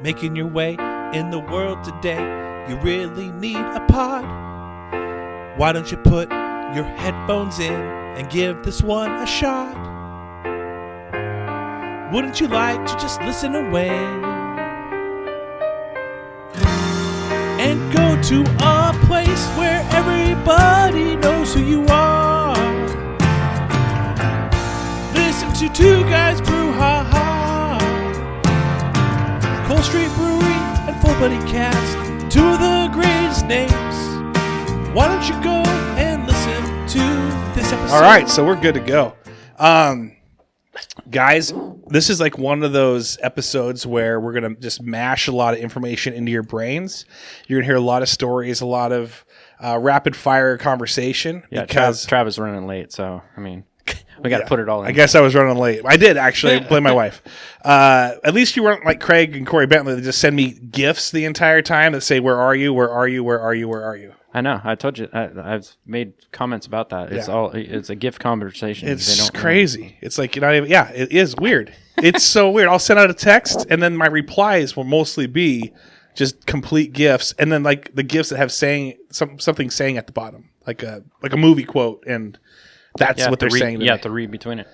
making your way in the world today, you really need a pod. Why don't you put your headphones in and give this one a shot? Wouldn't you like to just listen away and go to a place where everybody knows who you are? Listen to two guys brew, ha ha. Cold Street Brewery and Full Buddy Cast, two of the greatest names. Why don't you go and listen to this episode? All right, so we're good to go. Guys, this is like one of those episodes where we're going to just mash a lot of information into your brains. You're going to hear a lot of stories, a lot of rapid fire conversation. Yeah, because Trav is running late, so, I mean, we got to put it all in. I guess I was running late. I did, actually. Blame my wife. At least you weren't like Craig and Corey Bentley that just send me GIFs the entire time that say, where are you, where are you, where are you, where are you? I know. I told you. I've made comments about that. It's a GIF conversation. It's crazy. It's like, it is weird. It's so weird. I'll send out a text, and then my replies will mostly be just complete GIFs, and then like the GIFs that have something saying at the bottom, like a movie quote, and that's what they're saying. You have to read between it.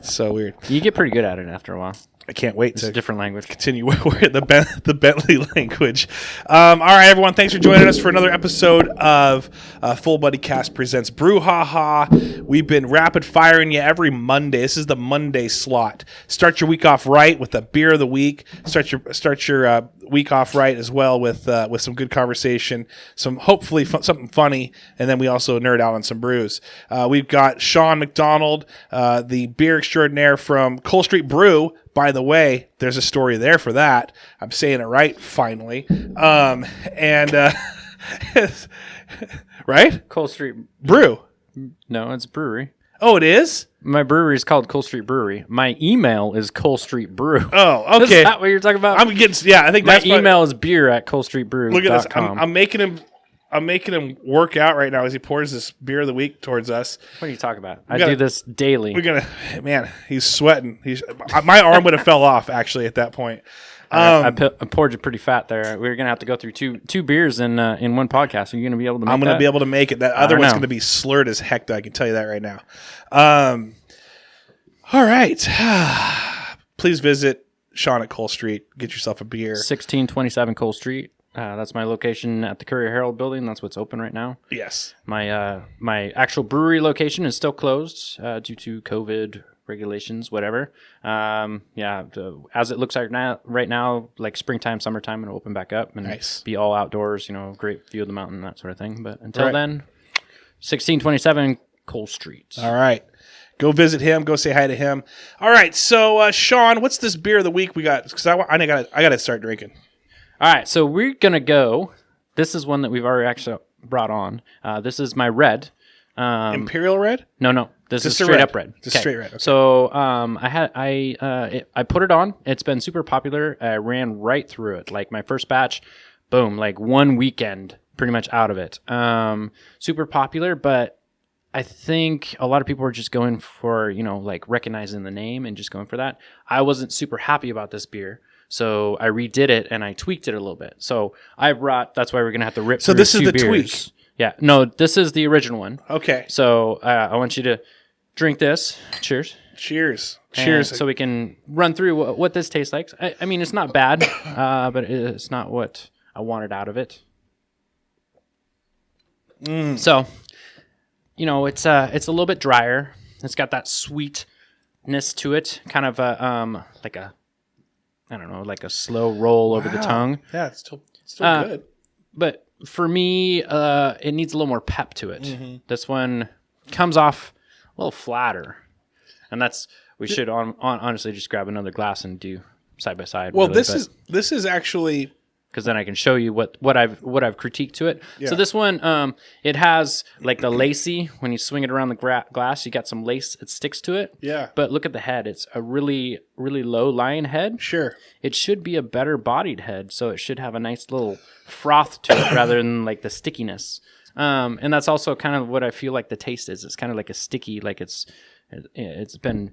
So weird. You get pretty good at it after a while. I can't wait to different language. Continue with the Bentley language. All right, everyone. Thanks for joining us for another episode of Full Buddy Cast presents Brew Ha Ha. We've been rapid firing you every Monday. This is the Monday slot. Start your week off right with a beer of the week. Start your week off right as well with some good conversation, some hopefully something funny, and then we also nerd out on some brews. We've got Sean McDonald, the beer extraordinaire from Cold Street Brew. By the way, there's a story there for that. I'm saying it right, finally. Right? Cold Street Brew. No, it's Brewery. Oh, it is? My brewery is called Cold Street Brewery. My email is Cold Street Brew. Oh, okay. Is that what you're talking about? I think my email is beer@coldstreetbrew.com. Look at this. I'm making him work out right now as he pours this beer of the week towards us. What are you talking about? I do this daily. He's sweating. My arm would have fell off actually at that point. I poured you pretty fat there. We're gonna have to go through two beers in one podcast. Are you gonna be able to make it? I'm gonna be able to make it. That other one's gonna be slurred as heck, though, I can tell you that right now. All right. Please visit Sean at Cole Street. Get yourself a beer. 1627 Cole Street. That's my location at the Courier Herald building. That's what's open right now. Yes. My actual brewery location is still closed due to COVID regulations, whatever. As it looks like right now, like springtime, summertime, it'll open back up and be all outdoors, great view of the mountain, that sort of thing. But until then, 1627 Cole Street. All right. Go visit him. Go say hi to him. All right. So, Sean, what's this beer of the week we got? Because I got to start drinking. All right, so we're going to go. This is one that we've already actually brought on. This is my red. Imperial red? No. This is straight up red. Just straight red. Okay. So I put it on. It's been super popular. I ran right through it. Like my first batch, boom, like one weekend pretty much out of it. Super popular, but I think a lot of people are just going for, like recognizing the name and just going for that. I wasn't super happy about this beer. So I redid it and I tweaked it a little bit. So that's why we're going to have to rip through this is the beers. tweak? Yeah. No, this is the original one. Okay. So I want you to drink this. Cheers. Cheers. So we can run through what this tastes like. I mean, it's not bad, but it's not what I wanted out of it. So, it's a little bit drier. It's got that sweetness to it, kind of like a slow roll over the tongue. Yeah, it's still good. But for me, it needs a little more pep to it. Mm-hmm. This one comes off a little flatter. And we should honestly just grab another glass and do side by side. Well, this is actually, because then I can show you what I've critiqued to it. Yeah. So this one, it has like the lacy. When you swing it around the glass, you got some lace. It sticks to it. Yeah. But look at the head. It's a really, really low lying head. Sure. It should be a better bodied head, so it should have a nice little froth to it rather than like the stickiness. And that's also kind of what I feel like the taste is. It's kind of like a sticky, like it's been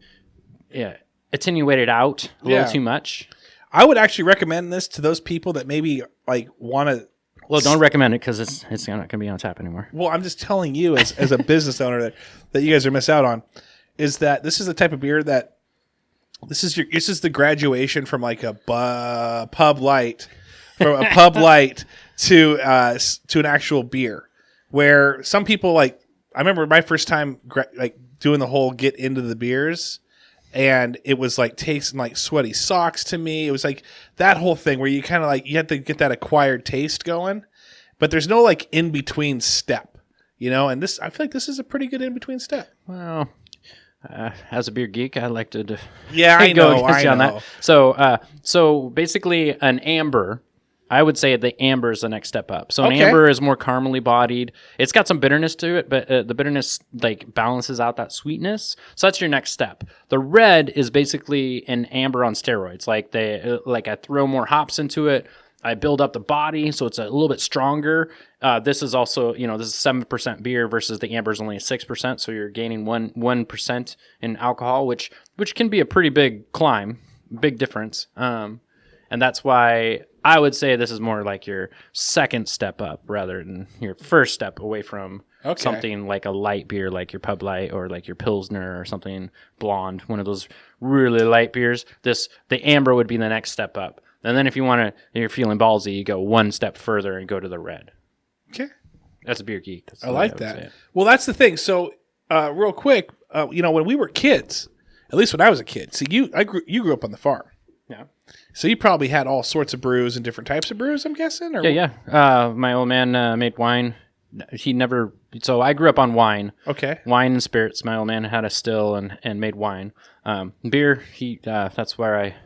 attenuated out a little too much. I would actually recommend this to those people that maybe like want to. Well, don't recommend it because it's not going to be on tap anymore. Well, I'm just telling you as a business owner that you guys are miss out on is that this is the type of beer that this is the graduation from like a pub light to an actual beer, where some people like I remember my first time like doing the whole get into the beers. And it was like tasting like sweaty socks to me. It was like that whole thing where you kind of like you have to get that acquired taste going, but there's no like in between step, you know. And I feel like this is a pretty good in between step. Well, as a beer geek, I like to I go know. against you on that. So basically, an amber. I would say the amber is the next step up. So an amber is more caramely bodied. It's got some bitterness to it, but the bitterness like balances out that sweetness. So that's your next step. The red is basically an amber on steroids. Like I throw more hops into it. I build up the body, so it's a little bit stronger. This is also, this is 7% beer versus the amber is only 6%. So you're gaining 1% in alcohol, which can be a pretty big climb, big difference. And that's why I would say this is more like your second step up rather than your first step away from something like a light beer, like your Pub Light or like your Pilsner or something blonde, one of those really light beers. The amber would be the next step up. And then if you're feeling ballsy, you go one step further and go to the red. Okay. That's a beer geek. That's I like that. Well, that's the thing. So real quick, when we were kids, at least when I was a kid, see you grew up on the farm. Yeah. So you probably had all sorts of brews and different types of brews, I'm guessing? Or? Yeah. My old man made wine. So I grew up on wine. Okay. Wine and spirits. My old man had a still and made wine. Beer, that's where I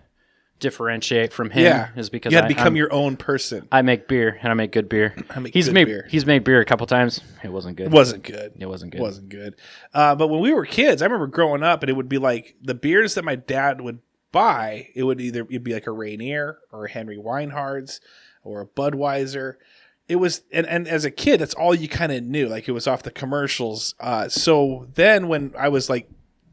differentiate from him is because you had to become your own person. I make beer and I make good beer. He's made beer a couple times. It wasn't good. It wasn't good. But when we were kids, I remember growing up and it would be like the beers that my dad would buy, it'd be like a Rainier or a Henry Weinhard's or a Budweiser. It was and as a kid, that's all you kind of knew. Like it was off the commercials. So then when I was like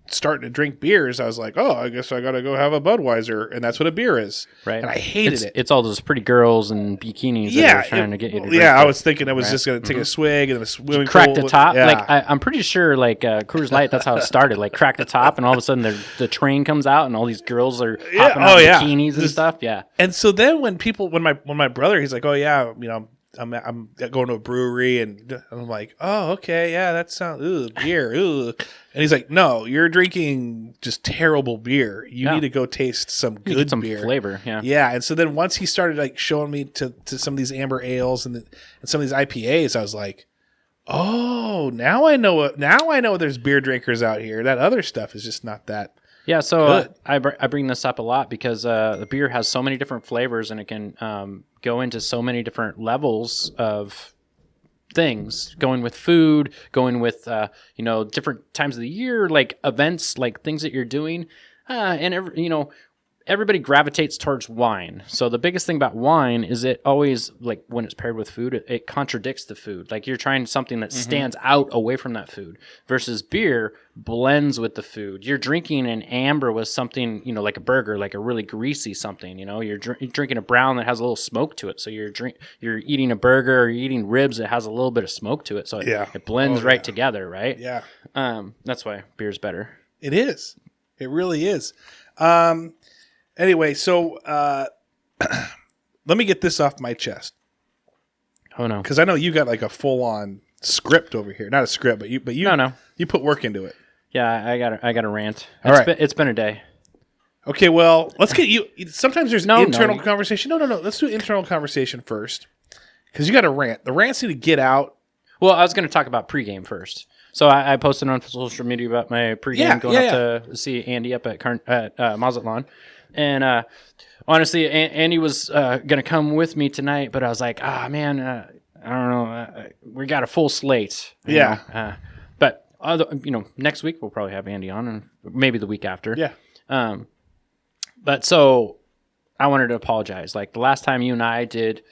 starting to drink beers, I was like, oh, I guess I gotta go have a Budweiser, and that's what a beer is. Right. And I hated it. It's all those pretty girls and bikinis that are trying to get you to drink. I was thinking I was just gonna take a swig and then a swimming crack pool. the top. Yeah. Like I'm pretty sure like Coors Light, that's how it started. Like crack the top, and all of a sudden the train comes out, and all these girls are hopping out bikinis and stuff. Yeah. And so then when my brother, he's like, oh yeah, I'm going to a brewery, and I'm like, oh, okay, yeah, that sounds, beer, and he's like, no, you're drinking just terrible beer. You need to go taste some good beer, flavor, and so then once he started like showing me to some of these amber ales and some of these IPAs, I was like, oh, now I know there's beer drinkers out here. That other stuff is just not that. Yeah, so I bring this up a lot because the beer has so many different flavors and it can go into so many different levels of things, going with food, going with different times of the year, like events, like things that you're doing, everybody gravitates towards wine. So the biggest thing about wine is it always, like when it's paired with food, it contradicts the food. Like you're trying something that stands out away from that food versus beer blends with the food. You're drinking an amber with something, like a burger, like a really greasy something, you're drinking a brown that has a little smoke to it. So you're eating a burger or you're eating ribs that has a little bit of smoke to it. So it blends together, right? Yeah. That's why beer's better. It is. It really is. Anyway, so let me get this off my chest. Oh no, because I know you got like a full-on script over here. Not a script, but you you put work into it. Yeah, I got a rant. It's been a day. Okay, well, let's get you. Sometimes there's internal conversation. No. Let's do internal conversation first, because you got a rant. The rants need to get out. Well, I was going to talk about pregame first. So I posted on social media about my pregame going up to see Andy up at Mazatlan. And honestly, Andy was going to come with me tonight, but I was like, man, I don't know. We got a full slate. But next week we'll probably have Andy on, and maybe the week after. Yeah. But so I wanted to apologize. Like the last time you and I did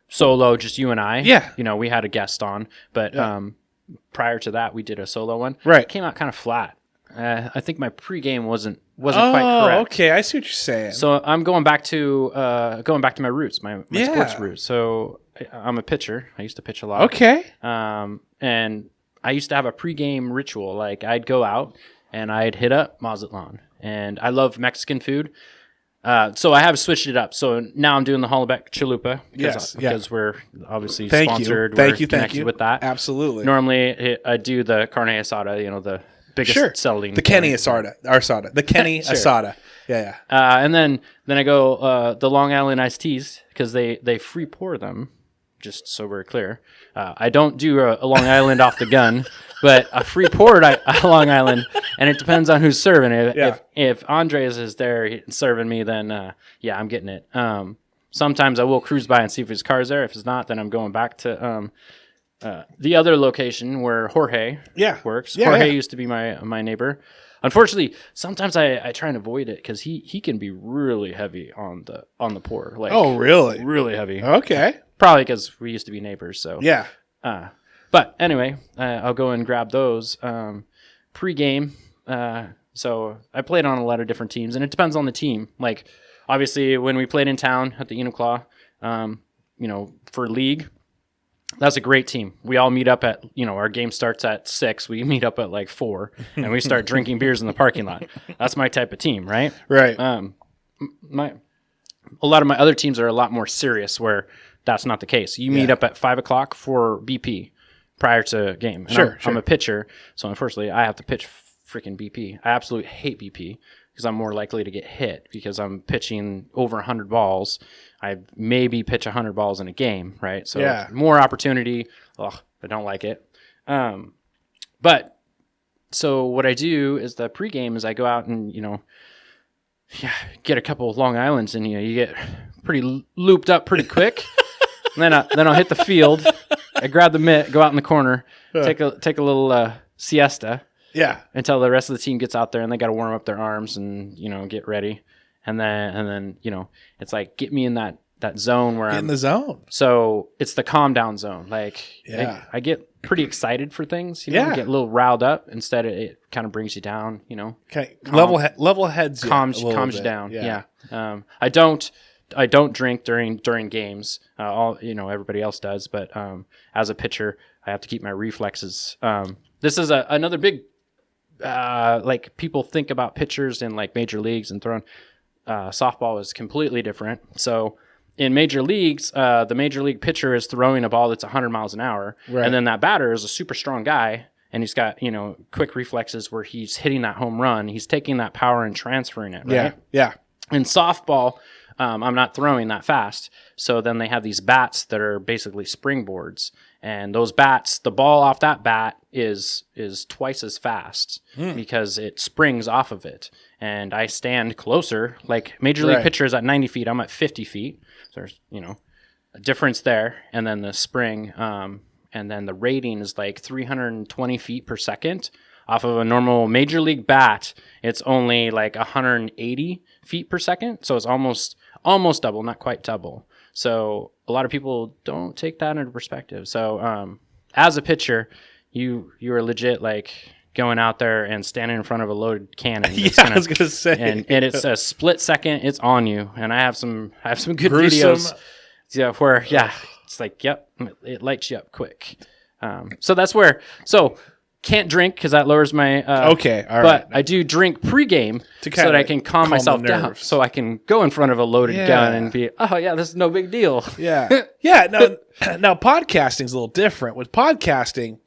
solo, just you and I. Yeah. We had a guest on, but prior to that we did a solo one. Right. It came out kind of flat. I think my pregame wasn't quite correct. Okay, I see what you're saying. So I'm going back to my roots, my Yeah. sports roots. So I'm a pitcher. I used to pitch a lot. Okay. And I used to have a pregame ritual. Like I'd go out and I'd hit up Mazatlan, and I love Mexican food. So I have switched it up. So now I'm doing the Hollaback Chalupa because we're obviously sponsored. Thank you connected with that. Absolutely. Normally I do the carne asada, the biggest selling. The Kenny asada. The Kenny asada. Yeah. And then I go the Long Island iced teas because they free pour them. Just so we're clear, I don't do a Long Island off the gun, but a free poured Long Island, and it depends on who's serving it. If Andres is there serving me, then I'm getting it. Sometimes I will cruise by and see if his car's there. If it's not, then I'm going back to the other location where Jorge works. Jorge used to be my neighbor. Unfortunately, sometimes I try and avoid it because he can be really heavy on the pour. Like, oh, really? Really heavy. Okay. Probably because we used to be neighbors. So yeah. But anyway, I'll go and grab those pre-game. So I played on a lot of different teams, and it depends on the team. Like obviously, when we played in town at the Uniclaw, for league. That's a great team. We all meet up at, our game starts at 6. We meet up at like 4 and we start drinking beers in the parking lot. That's my type of team, right? Right. A lot of my other teams are a lot more serious where that's not the case. You meet up at 5:00 for BP prior to game. And I'm a pitcher. So unfortunately I have to pitch freaking BP. I absolutely hate BP because I'm more likely to get hit because I'm pitching over 100 balls. I maybe pitch 100 balls in a game, right? So more opportunity. Ugh, I don't like it. But so what I do is the pregame is I go out and, get a couple of Long Islands and, you get pretty looped up pretty quick. And then I'll hit the field. I grab the mitt, go out in the corner, take a little siesta. Yeah. Until the rest of the team gets out there and they got to warm up their arms and, get ready. And then, it's like, get me in that zone where I'm in the zone. So it's the calm down zone. Like, I get pretty excited for things, get a little riled up. Instead, it kind of brings you down, Okay. Level heads you. Calms you down. Yeah. I don't drink during games. Everybody else does. But as a pitcher, I have to keep my reflexes. This is another big, like people think about pitchers in like major leagues and throwing. Softball is completely different. So in major leagues, the major league pitcher is throwing a ball that's 100 miles an hour. Right. And then that batter is a super strong guy. And he's got, quick reflexes where he's hitting that home run. He's taking that power and transferring it. Right? Yeah. In softball, I'm not throwing that fast. So then they have these bats that are basically springboards. And those bats, the ball off that bat is twice as fast because it springs off of it. And I stand closer. Like major league pitcher is at 90 feet. I'm at 50 feet. So there's, a difference there. And then the spring, and then the rating is like 320 feet per second. Off of a normal major league bat, it's only like 180 feet per second. So it's almost double, not quite double. So a lot of people don't take that into perspective. So as a pitcher, you are legit like going out there and standing in front of a loaded cannon. I was gonna say, and it's a split second. It's on you, and I have some good videos. Yeah, where it's like it lights you up quick. So that's where can't drink because that lowers my okay, all right. But I do drink pregame so that I can calm myself down, so I can go in front of a loaded gun and be, this is no big deal. Yeah. Now podcasting's a little different. With podcasting,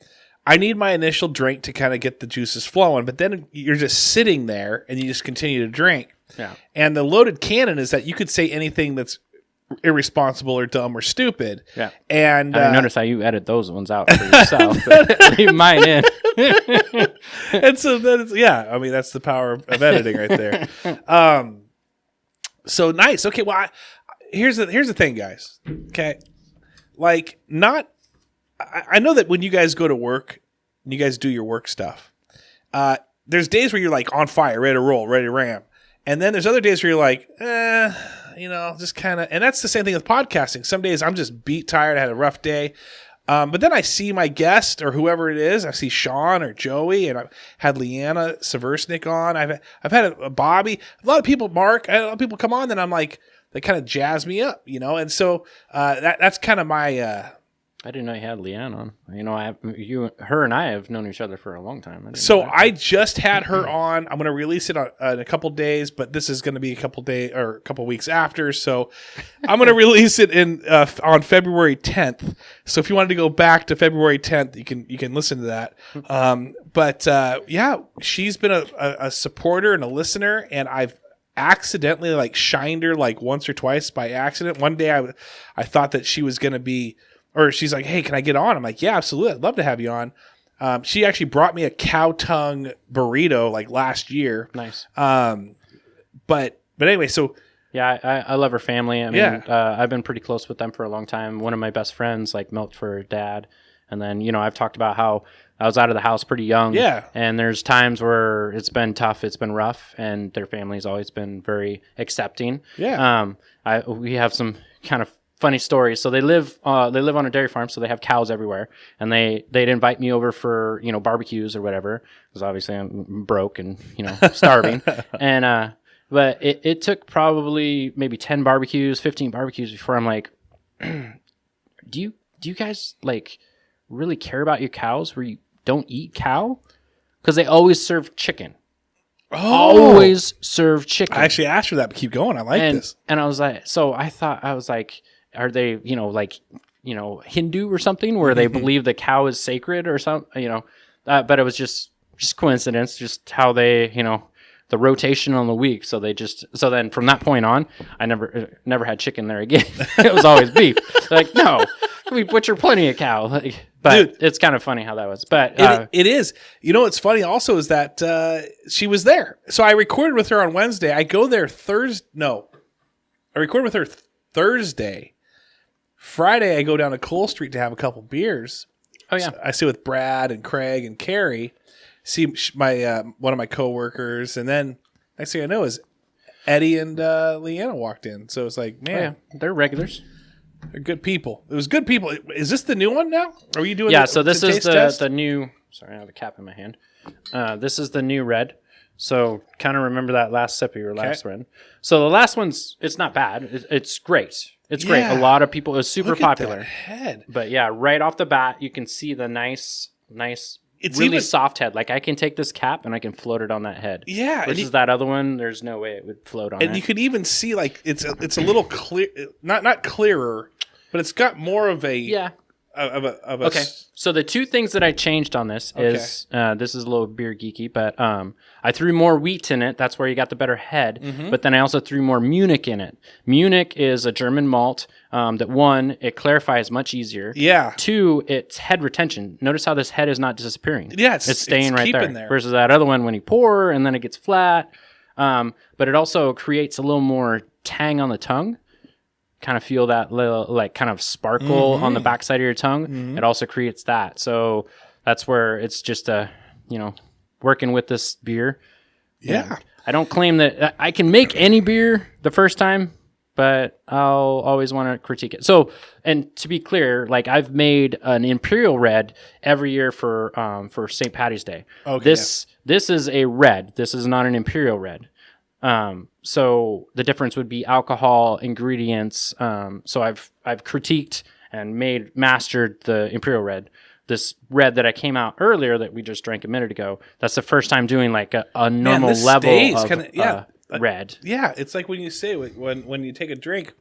I need my initial drink to kind of get the juices flowing, but then you're just sitting there and you just continue to drink. Yeah. And the loaded cannon is that you could say anything that's irresponsible or dumb or stupid. Yeah. And I notice how you edit those ones out for yourself. Leave mine in. And so that's that's the power of editing right there. So nice. Okay, well here's the thing, guys. Okay. Like I know that when you guys go to work and you guys do your work stuff, there's days where you're like on fire, ready to roll, ready to ram. And then there's other days where you're like, just kind of, and that's the same thing with podcasting. Some days I'm just beat, tired, I had a rough day. But then I see my guest or whoever it is. I see Sean or Joey, and I've had Leanna Seversnick on. I've had a Bobby. A lot of people, Mark. I had a lot of people come on, and I'm like, they kind of jazz me up, you know. And so that's kind of my. I didn't know you had Leanne on. You know, her and I have known each other for a long time. So I just had her on. I'm going to release it in a couple days, but this is going to be a couple days or a couple weeks after. So I'm going to release it on February 10th. So if you wanted to go back to February 10th, you can listen to that. But she's been a supporter and a listener, and I've accidentally like shined her like once or twice by accident. One day I thought that she was going to be. Or she's like, hey, can I get on? I'm like, yeah, absolutely. I'd love to have you on. She actually brought me a cow tongue burrito like last year. Nice. But anyway, so. Yeah, I love her family. I mean, I've been pretty close with them for a long time. One of my best friends like milked for her dad. And then, you know, I've talked about how I was out of the house pretty young. Yeah. And there's times where it's been tough, it's been rough, and their family's always been very accepting. Yeah. We have some kind of funny stories. So they live on a dairy farm, so they have cows everywhere, and they'd invite me over for, you know, barbecues or whatever, because obviously I'm broke and, you know, starving. And but it took probably maybe 10 barbecues, 15 barbecues before I'm like, do you guys like really care about your cows where you don't eat cow? Because they always serve chicken. Oh. Always serve chicken. I actually asked her that, but keep going. I like this. And I was like, are they, you know, like, you know, Hindu or something where they believe the cow is sacred or something, you know, but it was just coincidence, just how they, you know, the rotation on the week. So then from that point on, I never had chicken there again. It was always beef. Like, no, we butcher plenty of cow. Like, but dude, it's kind of funny how that was. But it is. You know what's funny also is that she was there. So I recorded with her on Wednesday. I go there I recorded with her Thursday. Friday, I go down to Cole Street to have a couple beers. Oh, yeah. So I sit with Brad and Craig and Carrie, see my one of my coworkers, and then next thing I know is Eddie and Leanna walked in. So it's like, man. Oh, yeah. They're regulars. They're good people. It was good people. Is this the new one now? Are you doing so this is the new... Sorry, I have a cap in my hand. This is the new red. So kind of remember that last sip of your last one. So the last one's, it's not bad. It's great. It's great. A lot of people, it's super popular. That head. But yeah, right off the bat, you can see the nice, it's really soft head. Like I can take this cap and I can float it on that head. Yeah. Versus that other one, there's no way it would float on it. And you could even see like it's a little clear, not clearer, but it's got more of a Okay. So the two things that I changed on this is this is a little beer geeky, but I threw more wheat in it. That's where you got the better head. Mm-hmm. But then I also threw more Munich in it. Munich is a German malt that one, it clarifies much easier. Yeah. Two, it's head retention. Notice how this head is not disappearing. Yeah, it's staying right there. Versus that other one when you pour and then it gets flat. But it also creates a little more tang on the tongue. Kind of feel that little like kind of sparkle on the backside of your tongue. Mm-hmm. It also creates that. So that's where it's just working with this beer. Yeah. I don't claim that I can make any beer the first time, but I'll always want to critique it. So, and to be clear, like I've made an Imperial Red every year for St. Patty's Day. Okay. This is a red. This is not an Imperial Red. So the difference would be alcohol, ingredients. So I've critiqued and mastered the Imperial Red. This red that I came out earlier that we just drank a minute ago. That's the first time doing like a normal level of red. Yeah, it's like when you say when you take a drink,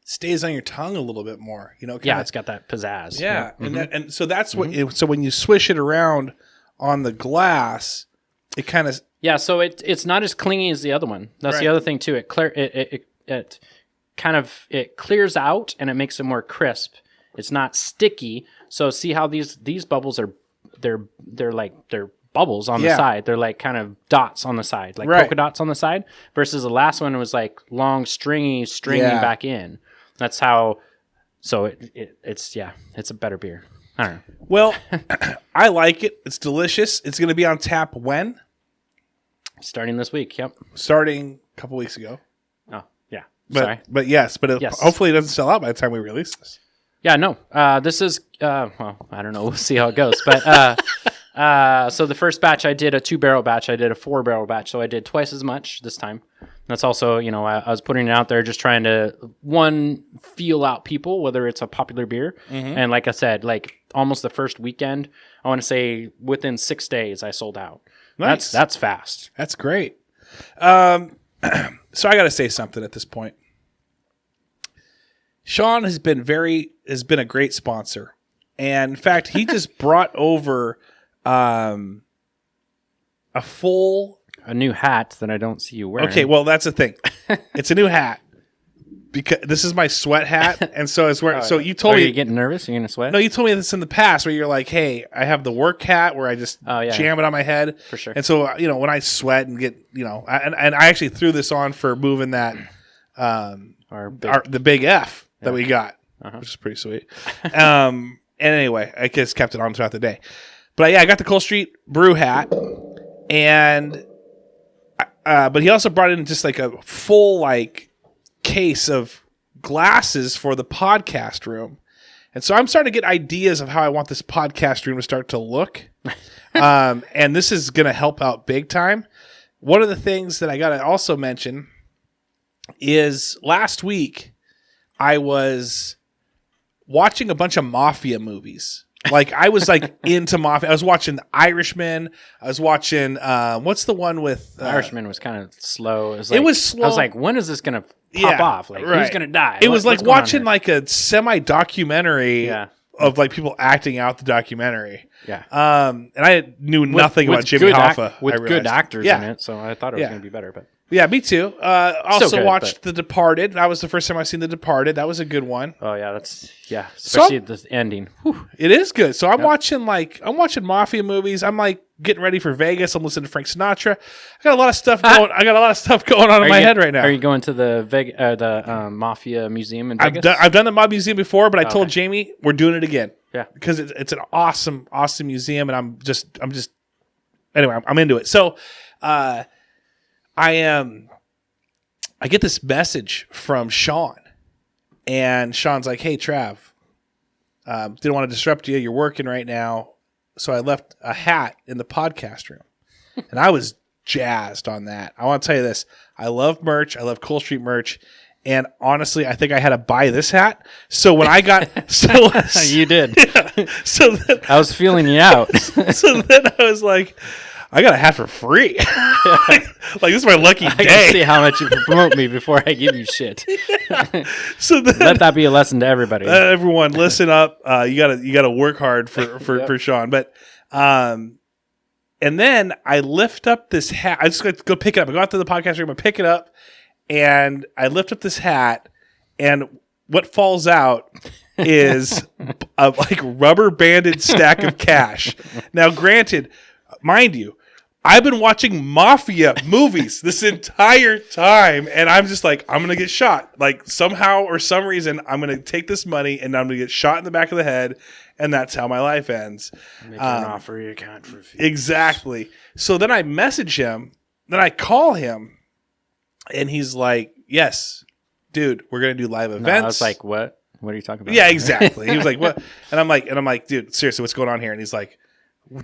stays on your tongue a little bit more. You know. It's got that pizzazz. Yeah, mm-hmm. and so that's what. So when you swish it around on the glass, it kind of. Yeah, so it's not as clingy as the other one. That's the other thing too. It clears out and it makes it more crisp. It's not sticky. So see how these bubbles are they're bubbles on the side. They're like kind of dots on the side, like polka dots on the side. Versus the last one was like long stringy back in. That's how. So it's a better beer. I don't know. Well, I like it. It's delicious. It's going to be on tap when? Starting this week, yep. Starting a couple weeks ago. Oh, yeah. Sorry. But yes, hopefully it doesn't sell out by the time we release this. Yeah, no. This is well, I don't know. We'll see how it goes. But so the first batch I did a 2-barrel batch. I did a 4-barrel batch, so I did twice as much this time. That's also, I was putting it out there just trying to feel out people, whether it's a popular beer. Mm-hmm. And like I said, like almost the first weekend, I want to say within 6 days I sold out. Nice. That's fast. That's great. So I got to say something at this point. Sean has been a great sponsor, and in fact, he just brought over a new hat that I don't see you wearing. Okay, well that's the thing. It's a new hat because this is my sweat hat, and so it's wearing. So you told me. Are you getting nervous? You're gonna sweat? No, you told me this in the past where you're like, "Hey, I have the work hat where I just jam it on my head for sure." And so when I sweat and get and I actually threw this on for moving that the big F that we got. Which is pretty sweet. And anyway, I just kept it on throughout the day. But I got the Cole Street Brew hat, and but he also brought in just like a full case of glasses for the podcast room. And so I'm starting to get ideas of how I want this podcast room to start to look. And this is going to help out big time. One of the things that I got to also mention is last week I was watching a bunch of mafia movies. I was into mafia. I was watching The Irishman. I was watching what's the one with The Irishman was kind of slow. It was slow. I was like, when is this gonna pop off? Who's gonna die? It was like watching a semi-documentary of people acting out the documentary. Yeah. And I knew nothing about Jimmy Hoffa. With good actors in it, so I thought it was gonna be better, but yeah, me too. Also watched The Departed. That was the first time I've seen The Departed. That was a good one. Oh yeah, especially the ending. Whew. It is good. So I'm watching mafia movies. I'm getting ready for Vegas. I'm listening to Frank Sinatra. I got a lot of stuff going. I got a lot of stuff going on in my head right now. Are you going to the Mafia Museum in Vegas? I've done the Mob Museum before, but I told Jamie we're doing it again. Yeah, because it's an awesome museum, and I'm just anyway. I'm into it. So. I get this message from Sean, and Sean's like, "Hey, Trav, didn't want to disrupt you. You're working right now, so I left a hat in the podcast room," and I was jazzed on that. I want to tell you this: I love merch. I love Cole Street merch, and honestly, I think I had to buy this hat. So when I got, you did. Yeah, so then, I was feeling you out. So then I was like, I got a hat for free. This is my lucky day. I can see how much you promote me before I give you shit. So then, let that be a lesson to everybody. Everyone, listen up. You gotta work hard for Sean. But and then I lift up this hat. I just go pick it up. I go out to the podcast room. I pick it up, and I lift up this hat, and what falls out is a rubber banded stack of cash. Now, granted, mind you, I've been watching mafia movies this entire time, and I'm just I'm going to get shot. Somehow or some reason, I'm going to take this money, and I'm going to get shot in the back of the head, and that's how my life ends. Make an offer you can't refuse. Exactly. So then I message him, then I call him, and he's like, yes, dude, we're going to do live events. I was like, what? What are you talking about? Yeah, exactly. He was like, what? And I'm like, dude, seriously, what's going on here? And he's like,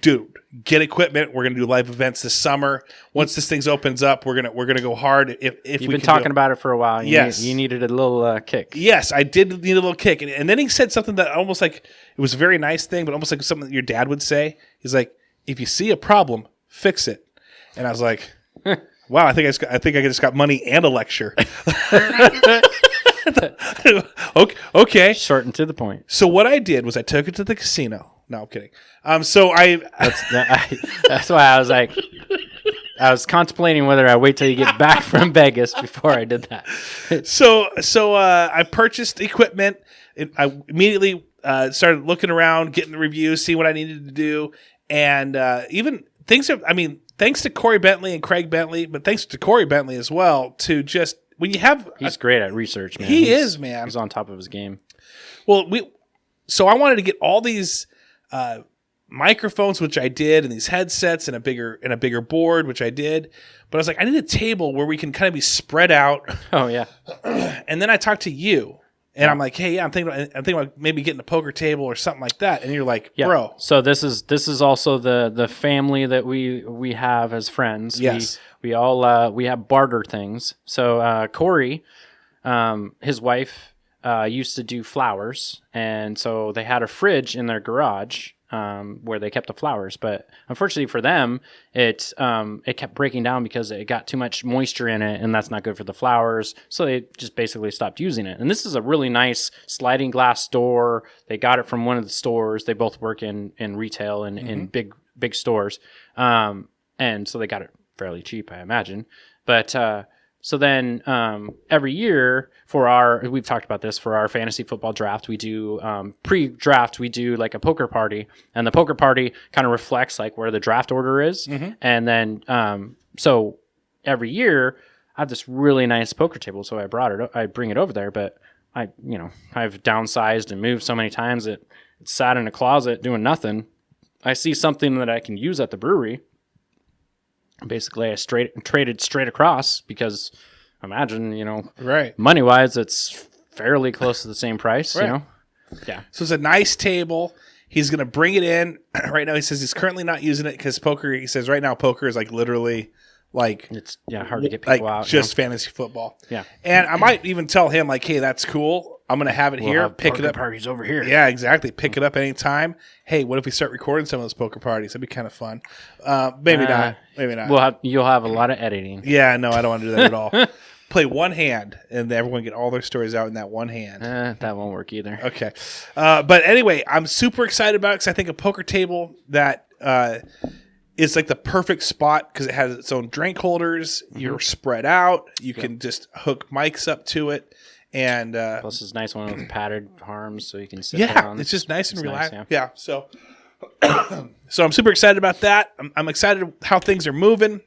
dude, get equipment. We're gonna do live events this summer. Once this thing opens up, we're gonna go hard. If you've been talking about it for a while, yes, you needed a little kick. Yes, I did need a little kick. And then he said something that almost it was a very nice thing, but almost like something that your dad would say. He's like, if you see a problem, fix it. And I was like, wow, I think I just got money and a lecture. Okay. Short and to the point. So what I did was I took it to the casino. No, I'm kidding. That's why I was like, I was contemplating whether I wait till you get back from Vegas before I did that. So I purchased equipment. I immediately started looking around, getting the reviews, seeing what I needed to do, and even things. Thanks to Corey Bentley and Craig Bentley, but thanks to Corey Bentley as well. To just when you have, he's great at research, man. He's on top of his game. Well, so I wanted to get all these microphones, which I did, and these headsets and a bigger board, which I did. But I was like, I need a table where we can kind of be spread out. Oh yeah. And then I talked to you, And I'm like, hey, yeah, I'm thinking about maybe getting a poker table or something like that. And you're like, bro. So this is also the family that we have as friends. Yes. We all we have barter things. So Corey, his wife used to do flowers, and so they had a fridge in their garage where they kept the flowers. But unfortunately for them, it kept breaking down because it got too much moisture in it, and that's not good for the flowers. So they just basically stopped using it. And this is a really nice sliding glass door. They got it from one of the stores. They both work in retail and in big stores, and so they got it fairly cheap, I imagine. But so then every year we've talked about this, for our fantasy football draft, we do pre-draft, we do like a poker party, and the poker party kind of reflects like where the draft order is. And then so every year I have this really nice poker table, so I bring it over there, but I've downsized and moved so many times that it sat in a closet doing nothing. I see something that I can use at the brewery. Basically, I traded straight across, because imagine, Right. money wise, it's fairly close to the same price. Right. Yeah. So it's a nice table. He's going to bring it in. Right now, he says he's currently not using it because poker, he says right now, poker is like literally like, It's hard to get people like out. just fantasy football. Yeah. And I might even tell him like, hey, that's cool. I'm going to have it We'll here. have Pick it poker up. parties over here. Yeah, exactly. Pick it up anytime. Hey, what if we start recording some of those poker parties? That'd be kind of fun. Maybe not. Maybe not. You'll have a lot of editing. Yeah, no, I don't want to do that at all. Play one hand, and everyone get all their stories out in that one hand. That won't work either. Okay. But anyway, I'm super excited about it because I think a poker table that is like the perfect spot because it has its own drink holders. You're spread out. You can just hook mics up to it. And Plus, it's a nice one with padded arms, so you can sit yeah, down. it's just nice and relaxed. Nice, yeah. So I'm super excited about that. I'm excited how things are moving.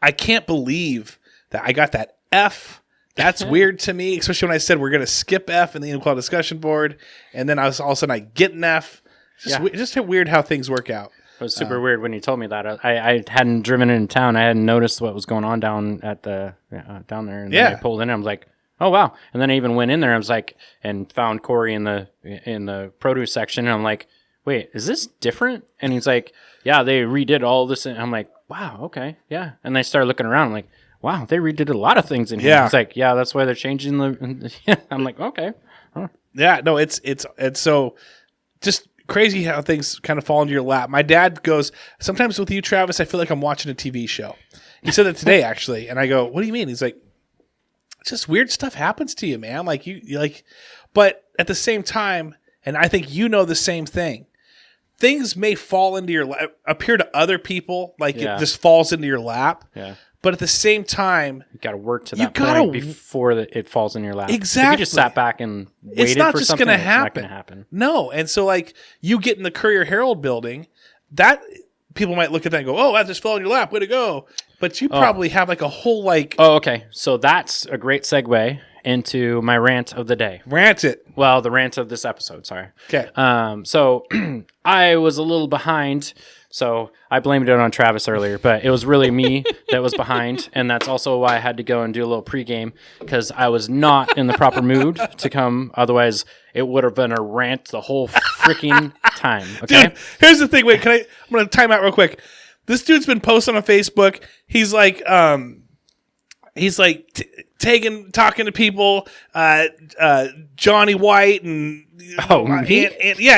I can't believe that I got that F. That's weird to me, especially when I said we're going to skip F in the inequality discussion board, and then all of a sudden I get an F. Just weird how things work out. It was super weird when you told me that. I hadn't driven in town. I hadn't noticed what was going on down at the down there. And then I pulled in. And I was like, oh wow! And then I even went in there. I was like, and found Corey in the produce section. And I'm like, wait, is this different? And he's like, yeah, they redid all this. And I'm like, wow, okay, yeah. And I started looking around. I'm like, wow, they redid a lot of things in here. Yeah. It's like, yeah, that's why they're changing the. I'm like, okay. Huh. Yeah, no, it's so just crazy how things kind of fall into your lap. My dad goes, sometimes with you, Travis, I feel like I'm watching a TV show. He said that today, actually. And I go, what do you mean? He's like, just weird stuff happens to you, man. Like you like, but at the same time, and I think you know the same thing, things may fall into your lap, appear to other people like it just falls into your lap. Yeah. But at the same time, you got to work to that point before it falls in your lap. Exactly. If you just sat back and waited it's not for just something, gonna it's happen. not going to happen. No. And so like you get in the Courier Herald building, that people might look at that and go, oh, that just fell in your lap. Way to go. But you probably have like a whole like... Oh, okay. So that's a great segue into my rant of the day. Rant it. Well, the rant of this episode, sorry. Okay. So I was a little behind, so I blamed it on Travis earlier, but it was really me that was behind, and that's also why I had to go and do a little pregame, because I was not in the proper mood to come. Otherwise, it would have been a rant the whole freaking time. Okay? Dude, here's the thing. Wait, I'm going to time out real quick. This dude's been posting on Facebook. He's like, talking to people, Johnny White and yeah,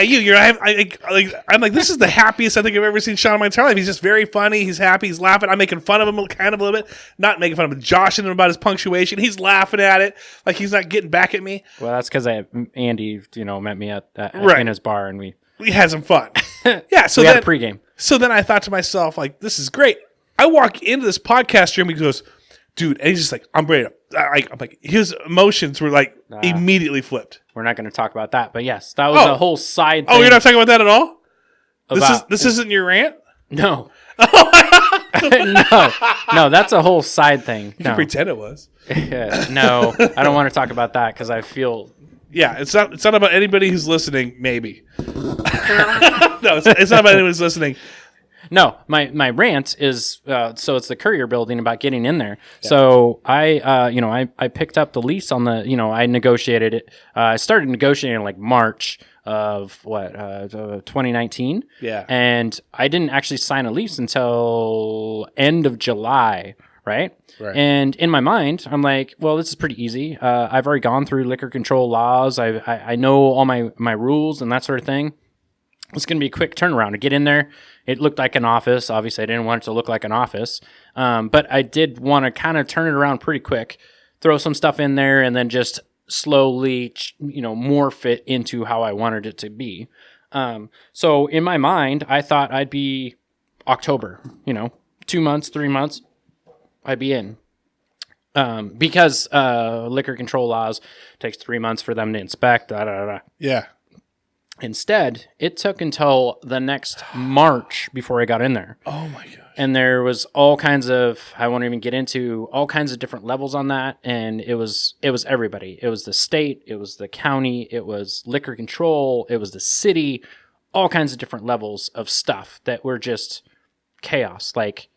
I'm like, this is the happiest I think I've ever seen Sean in my entire life. He's just very funny. He's happy. He's laughing. I'm making fun of him kind of a little bit, not making fun of him, joshing him about his punctuation. He's laughing at it like he's not getting back at me. Well, that's because Andy, met me at in his bar, and we had some fun. Yeah, so we had a pregame. So then I thought to myself, like, this is great. I walk into this podcast room. He goes, dude, and he's just like, I'm ready. I'm like, his emotions were like immediately flipped. We're not going to talk about that, but yes, that was a whole side thing. Oh, you're not talking about that at all? This isn't your rant? No. No, that's a whole side thing. You can pretend it was. No, I don't want to talk about that because I feel... Yeah, it's not about anybody who's listening, maybe. No, it's not about anyone who's listening. No, my rant is so it's the Courier building about getting in there. Yeah. So I picked up the lease on the I negotiated it. I started negotiating in like March of 2019. Yeah, and I didn't actually sign a lease until end of July. Right. And in my mind, I'm like, well, this is pretty easy. I've already gone through liquor control laws. I know all my rules and that sort of thing. It's going to be a quick turnaround to get in there. It looked like an office. Obviously, I didn't want it to look like an office. But I did want to kind of turn it around pretty quick, throw some stuff in there, and then just slowly, morph it into how I wanted it to be. So in my mind, I thought I'd be October, 2 months, 3 months, I'd be in. Because liquor control laws takes 3 months for them to inspect. Yeah. Instead, it took until the next March before I got in there. Oh my gosh. And there was all kinds of, I won't even get into all kinds of different levels on that. And it was everybody. It was the state, it was the county, it was liquor control, it was the city, all kinds of different levels of stuff that were just chaos. Like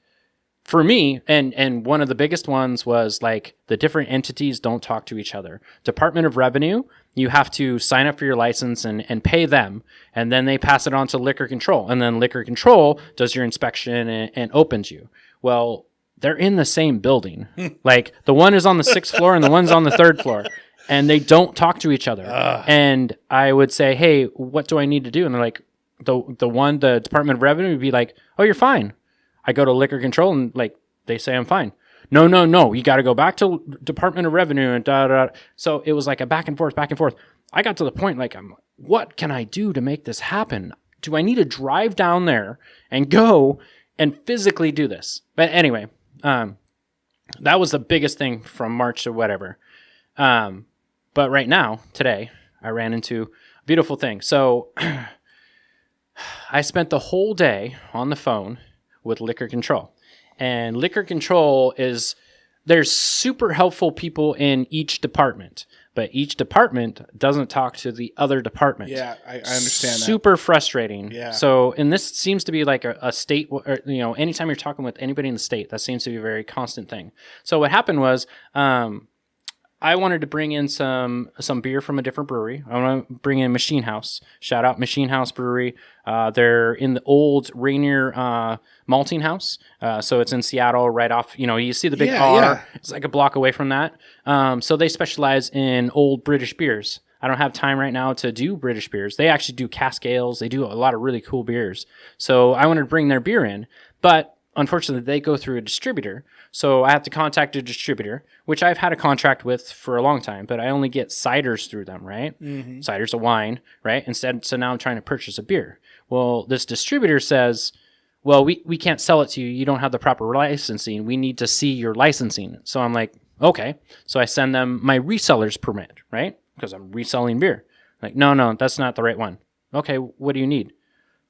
for me, and one of the biggest ones was like the different entities don't talk to each other. Department of Revenue, you have to sign up for your license and pay them, and then they pass it on to liquor control, and then liquor control does your inspection and opens you. Well, they're in the same building. Like the one is on the 6th floor and the one's on the 3rd floor, and they don't talk to each other. And I would say, hey, what do I need to do? And they're like, the Department of Revenue would be like, oh, you're fine. I go to liquor control and like they say I'm fine. No. You got to go back to Department of Revenue and da. So it was like a back and forth. I got to the point like, what can I do to make this happen? Do I need to drive down there and go and physically do this? But anyway, that was the biggest thing from March to whatever. But right now, today, I ran into a beautiful thing. So I spent the whole day on the phone with liquor control. And liquor control there's super helpful people in each department, but each department doesn't talk to the other department. Yeah, I understand that. Super frustrating. Yeah. So, and this seems to be like a state, or, anytime you're talking with anybody in the state, that seems to be a very constant thing. So what happened was, I wanted to bring in some beer from a different brewery. I want to bring in Machine House. Shout out Machine House Brewery. They're in the old Rainier malting house. So it's in Seattle, right off. You see the big R. Yeah. It's like a block away from that. So they specialize in old British beers. I don't have time right now to do British beers. They actually do cask ales. They do a lot of really cool beers. So I wanted to bring their beer in, but unfortunately, they go through a distributor, so I have to contact a distributor, which I've had a contract with for a long time, but I only get ciders through them, right? Mm-hmm. Cider's a wine, right? So now I'm trying to purchase a beer. Well, this distributor says, well, we can't sell it to you. You don't have the proper licensing. We need to see your licensing. So I'm like, okay. So I send them my reseller's permit, right? Because I'm reselling beer. Like, no, that's not the right one. Okay, what do you need?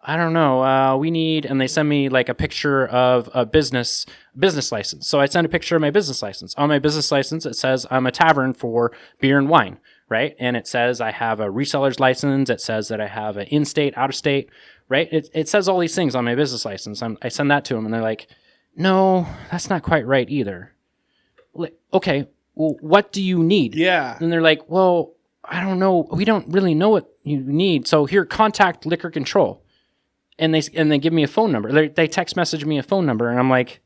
I don't know. We need, and they send me like a picture of a business license. So I send a picture of my business license. On my business license, it says I'm a tavern for beer and wine, right? And it says I have a reseller's license. It says that I have an in-state, out-of-state, right? It says all these things on my business license. I send that to them, and they're like, no, that's not quite right either. Like, okay, well, what do you need? Yeah. And they're like, well, I don't know. We don't really know what you need. So here, contact liquor control. And they give me a phone number. They text message me a phone number, and I'm like,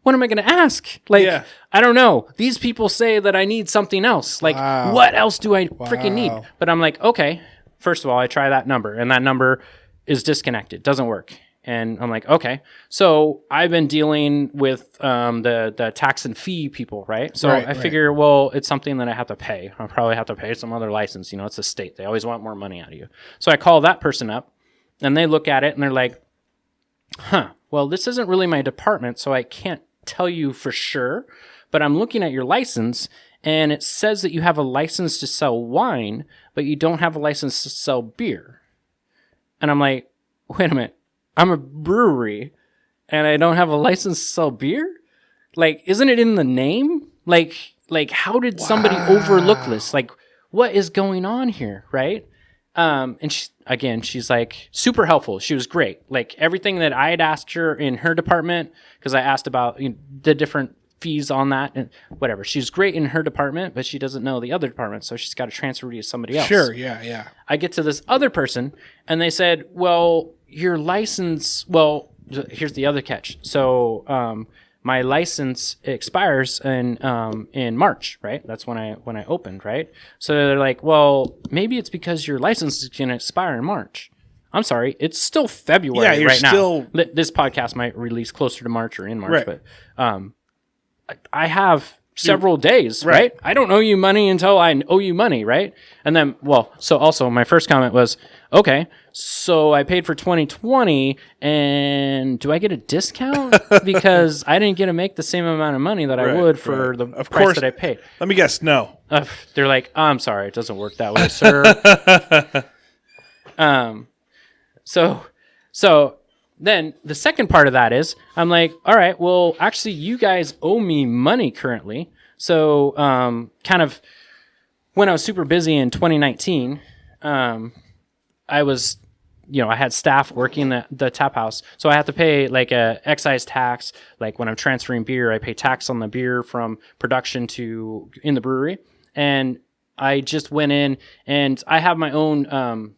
what am I going to ask? Like, yeah. I don't know. These people say that I need something else. Like, wow. What else do I freaking need? But I'm like, okay. First of all, I try that number, and that number is disconnected. Doesn't work. And I'm like, okay. So I've been dealing with the tax and fee people, right? So I figure, well, it's something that I have to pay. I'll probably have to pay some other license. It's a state. They always want more money out of you. So I call that person up. And they look at it and they're like, well, this isn't really my department, so I can't tell you for sure. But I'm looking at your license, and it says that you have a license to sell wine, but you don't have a license to sell beer. And I'm like, wait a minute. I'm a brewery, and I don't have a license to sell beer? Like, isn't it in the name? Like how did somebody overlook this? Like, what is going on here, right? And she's like super helpful. She was great. Like everything that I had asked her in her department, because I asked about the different fees on that and whatever. She's great in her department, but she doesn't know the other department, so she's got to transfer you to somebody else. Sure, yeah. I get to this other person, and they said, "Well, your license. Well, here's the other catch. So, my license expires in March, right? That's when I opened, right? So they're like, well, maybe it's because your license is going to expire in March. I'm sorry, it's still February right now. This podcast might release closer to March or in March, but I have several days, right? I don't owe you money until I owe you money, right? And then, so also my first comment was, okay, so I paid for 2020, and do I get a discount? Because I didn't get to make the same amount of money that I would for the price that I paid. Let me guess, no. They're like, I'm sorry, it doesn't work that way, sir. So then the second part of that is, I'm like, all right, well, actually, you guys owe me money currently. So kind of when I was super busy in 2019, I was, I had staff working the tap house. So I have to pay like a excise tax. Like when I'm transferring beer, I pay tax on the beer from production to in the brewery. And I just went in and I have my own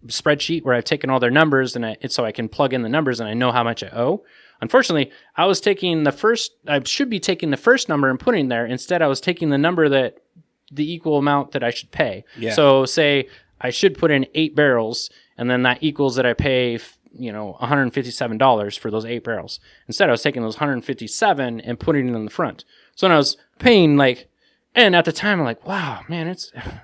spreadsheet where I've taken all their numbers and so I can plug in the numbers and I know how much I owe. Unfortunately, I should be taking the first number and putting there. Instead, I was taking the number the equal amount that I should pay. Yeah. So say I should put in 8 barrels and then that equals that I pay, $157 for those 8 barrels. Instead, I was taking those 157 and putting it in the front. So when I was paying and at the time, I'm like, wow, man,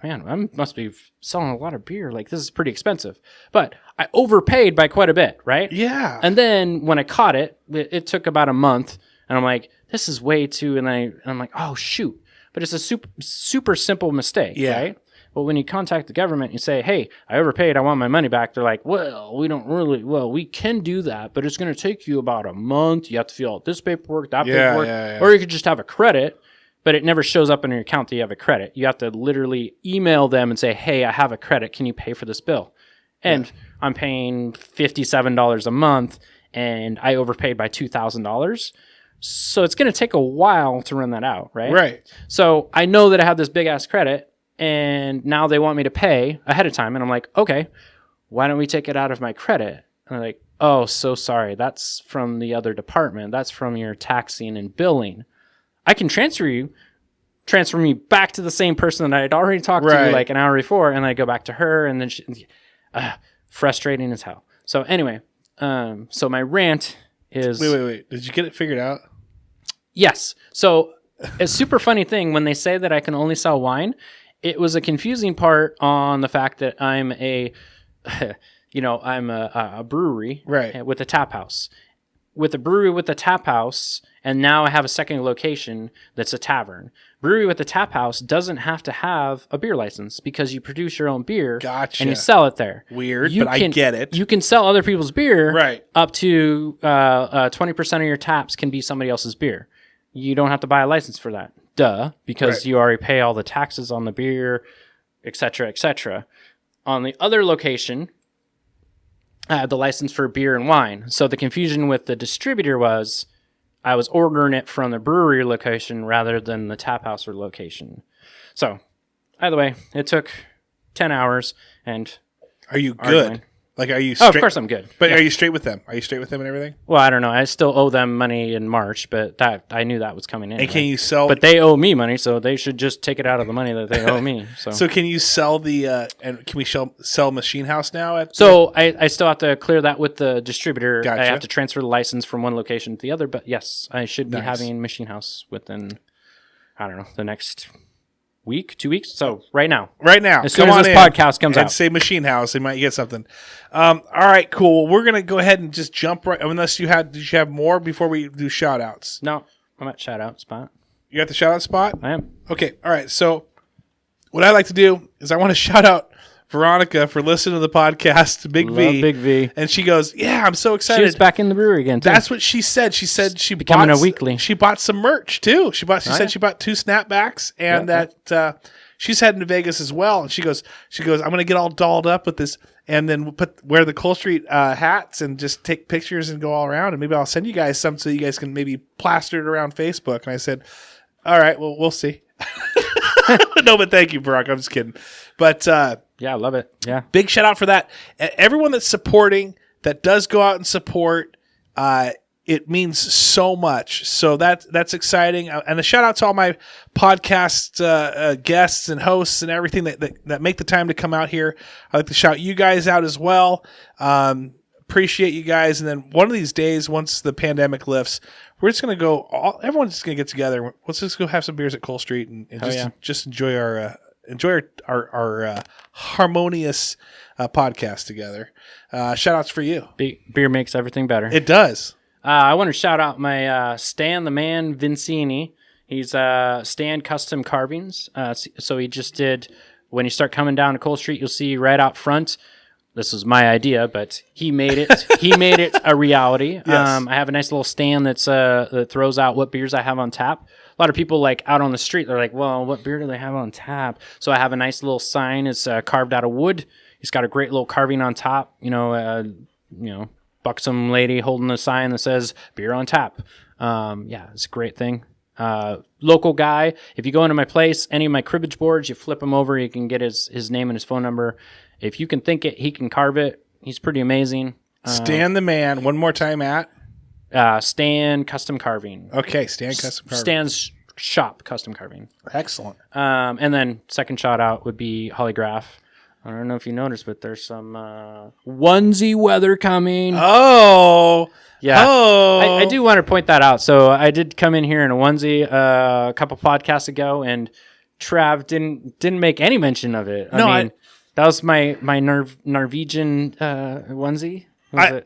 I must be selling a lot of beer. Like, this is pretty expensive. But I overpaid by quite a bit, right? Yeah. And then when I caught it, it took about a month. And I'm like, this is way too... And I'm like, oh, shoot. But it's a super simple mistake, right? But when you contact the government, you say, hey, I overpaid. I want my money back. They're like, well, we can do that, but it's going to take you about a month. You have to fill out this paperwork, that paperwork. Yeah. Or you could just have a credit. But it never shows up in your account that you have a credit. You have to literally email them and say, hey, I have a credit. Can you pay for this bill? And I'm paying $57 a month, and I overpaid by $2,000. So it's going to take a while to run that out, right? Right. So I know that I have this big-ass credit, and now they want me to pay ahead of time. And I'm like, okay, why don't we take it out of my credit? And they're like, oh, so sorry. That's from the other department. That's from your taxing and billing. I can transfer me back to the same person that I had already talked to like an hour before, and I go back to her, and then frustrating as hell. So anyway, so my rant is... Wait. Did you get it figured out? Yes. So a super funny thing, when they say that I can only sell wine, it was a confusing part on the fact that I'm a brewery with a tap house. With a brewery with a tap house, and now I have a second location that's a tavern. Brewery with a tap house doesn't have to have a beer license because you produce your own beer and you sell it there. Weird, but I get it. You can sell other people's beer up to 20% of your taps can be somebody else's beer. You don't have to buy a license for that. Because you already pay all the taxes on the beer, et cetera, et cetera. On the other location... I had the license for beer and wine. So the confusion with the distributor was I was ordering it from the brewery location rather than the tap house location. So either way, it took 10 hours. And are you good? Like, are you straight? Oh, of course I'm good. But are you straight with them? Are you straight with them and everything? Well, I don't know. I still owe them money in March, but I knew that was coming in. And can you sell... But they owe me money, so they should just take it out of the money that they owe me. So can you sell and can we sell Machine House now? I still have to clear that with the distributor. Gotcha. I have to transfer the license from one location to the other, but yes, I should be having Machine House within, I don't know, the next... week, 2 weeks. So right now, as soon as this podcast comes out, say Machine House, they might get something. All right, cool. We're gonna go ahead and just jump right. Unless did you have more before we do shout outs? No, I'm at shout out spot. You at the shout out spot? I am. Okay. All right. So what I like to do is I want to shout out Veronica for listening to the podcast, Big V. And she goes, yeah, I'm so excited. She was back in the brewery again, too. That's what she said. She said she becoming a weekly. She bought some merch, too. She said she bought 2 snapbacks and she's heading to Vegas as well. And she goes, I'm going to get all dolled up with this and then wear the Cole Street hats and just take pictures and go all around. And maybe I'll send you guys some so you guys can maybe plaster it around Facebook. And I said, all right, well, we'll see. No, but thank you, Barack. I'm just kidding. But Yeah, I love it. Yeah. big shout out for that. Everyone that's supporting, that does go out and support, it means so much. So that's exciting. And a shout out to all my podcast guests and hosts and everything that make the time to come out here. I'd like to shout you guys out as well. Appreciate you guys. And then one of these days, once the pandemic lifts, we're just going to go, everyone's just going to get together. Let's just go have some beers at Cole Street and just enjoy our harmonious podcast together. Shout outs for you. Beer makes everything better. It does. I want to shout out my Stan the Man Vincini. He's Stan Custom Carvings. So he just did, when you start coming down to Cole Street, you'll see right out front. This was my idea, but he made it. He made it a reality. Yes. I have a nice little stand that throws out what beers I have on tap. A lot of people like out on the street, they're like, well, what beer do they have on tap? So I have a nice little sign. It's carved out of wood. He's got a great little carving on top. Buxom lady holding a sign that says beer on tap. It's a great thing. Local guy. If you go into my place, any of my cribbage boards, you flip him over, you can get his name and his phone number. If you can think it, he can carve it. He's pretty amazing. Stan the Man. One more time at? Stan Custom Carving. Okay, Stan Custom Carving. Stan's shop Custom Carving. Excellent. And then second shout out would be Holly Graff. I don't know if you noticed, but there's some onesie weather coming. Oh. Yeah. Oh. I do want to point that out. So I did come in here in a onesie a couple podcasts ago, and Trav didn't make any mention of it. That was my Norwegian onesie. I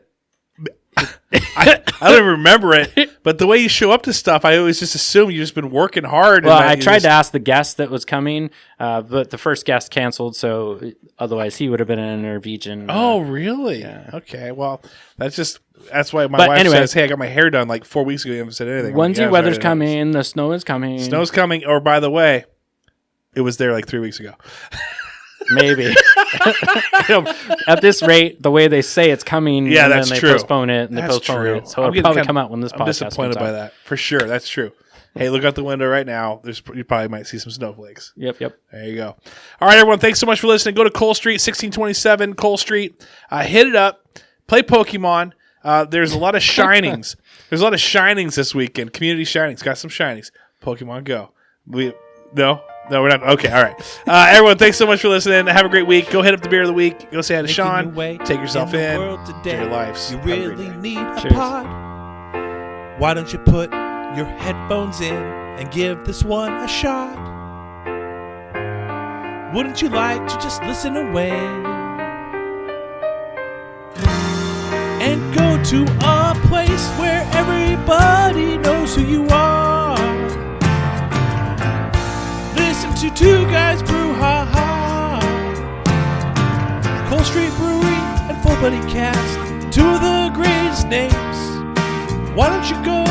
don't even remember it, but the way you show up to stuff, I always just assume you've just been working hard. Well, I tried to ask the guest that was coming, but the first guest canceled, so otherwise he would have been in a Norwegian. Oh, really? Yeah. Okay, well, that's why my wife says, hey, I got my hair done like 4 weeks ago. You haven't said anything. Onesie weather's coming. The snow is coming. Snow's coming. Or, by the way, it was there like 3 weeks ago. Maybe. At this rate, the way they say it's coming, yeah, and that's then they true. Postpone it, and that's they postpone true. it. So it'll probably come out when this podcast comes out. I'm disappointed by that. For sure, that's true. Hey, look out the window right now. You probably might see some snowflakes. Yep. There you go. All right, everyone, thanks so much for listening. Go to Cole Street, 1627 Cole Street. Hit it up. Play Pokemon. There's a lot of shinings. There's a lot of shinings this weekend. Community shinings. Got some shinings. Pokemon Go. No, we're not. Okay, all right. Everyone, thanks so much for listening. Have a great week. Go hit up the beer of the week. Go say hi to Sean. Take yourself in. Enjoy your lives. You Have a great really day. need a Cheers. pod. Why don't you put your headphones in and give this one a shot? Wouldn't you like to just listen away and go to a place where everybody knows who you are? Listen to two guys brew, ha ha. Cole Street Brewery and Full Buddy Cast, two of the greatest names. Why don't you go